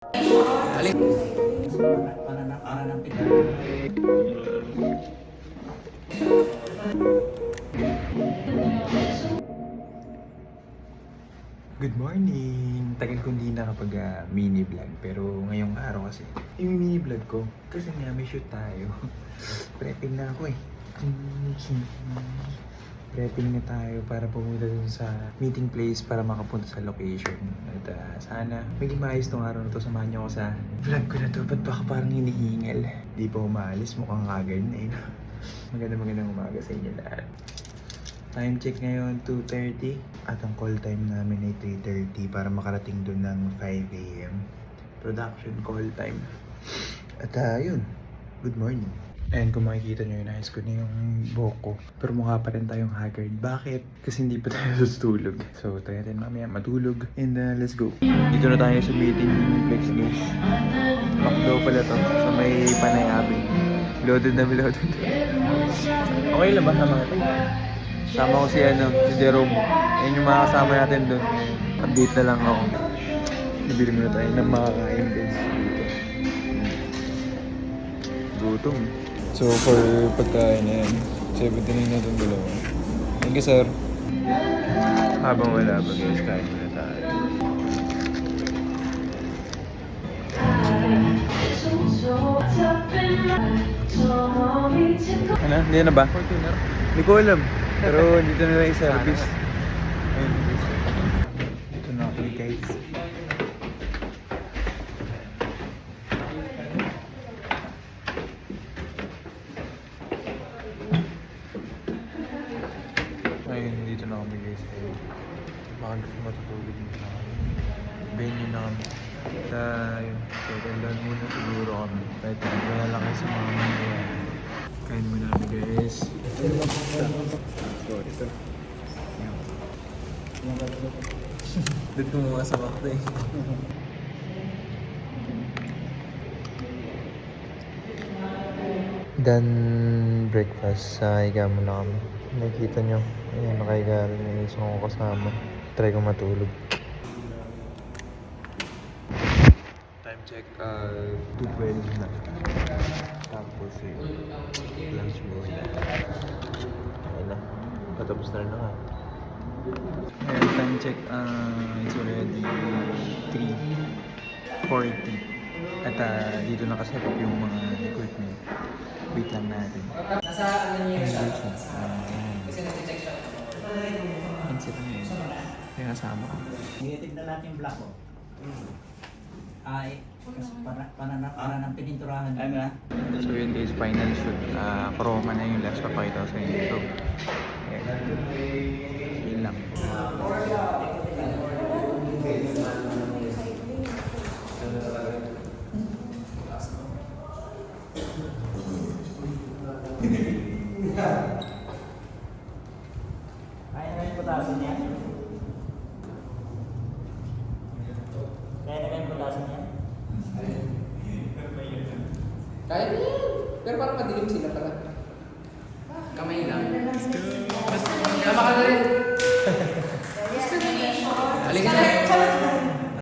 Alin? Para ng Good morning! Tagal ko hindi nakapag mini vlog pero ngayong araw kasi yung mini vlog ko kasi nga may shoot tayo. Prepping na ako eh. Prepping na tayo para pumunta dun sa meeting place para makapunta sa location. At sana maging maayos tong araw na to. Samahan niyo ako sa vlog ko na to. Ba't baka parang hinihingal? Di pa umaalis, mukhang kagad na eh. Magandang umaga sa inyo lahat. Time check ngayon, 2:30. At ang call time namin ay 3:30 para makarating doon ng 5 AM. Production call time. At yun, good morning. And kung makikita nyo yun, ayos ko na yung buhok ko. Pero mukha pa rin tayong haggard. Bakit? Kasi hindi pa tayo tutulog. So, tayo natin mamaya matulog. And let's go. Dito na tayo sa meeting place, guys. Makdo pala to. Sa may Panayabi. Loaded na loaded. Okay lang ba sa mga ito? Sama ko si Jerome. Yan yung mga kasama natin doon. Update na lang ako. Nabili mo na tayo ng makakain guys dito. Gutom. So for pagkain na yan, 79 na itong dalawa. Thank you sir. Habang wala pa guys, kain muna tayo. Ano? Hindi na ba? Hindi ko alam. Pero dito na lang yung service. Ayun, dito na ako guys. Ayun, dito na kami guys. Ayun. Baka gusto matutulog na kami. Venue na kami. Ayun, second down muna siguro kami. Kahit kaya lang kayo sa mga mangyayari. Kain muna kami guys. Ito. Dito mo mga sa makta eh. Then breakfast sa higa muna kami. Nakikita nyo, ayan nakahiga rin yung isang ko kasama. Try ko matulog. Time check, 2:12 na. Tapos lunch muna. Ayun na, patapos na rin na nga. Ayan, time check, it's already 3:40. At dito nakaset up yung mga equipment. Wait lang natin. Nasa ano niya yung Ayan. kasi nag-check siya. Ang sila na yun. Kaya kasama ko. Tingnan natin yung black ko. Ay, para ng pininturahan. Ay, na? So yun guys, final shoot. Chroma na yung last papakita ko sa inyo. Ayan. Yun lang. Kaya na yung putasan niya? Kaya na yung putasan niya? Kaya niya. Pero parang madilim sila pala. Kamay lang. Tama ka na rin.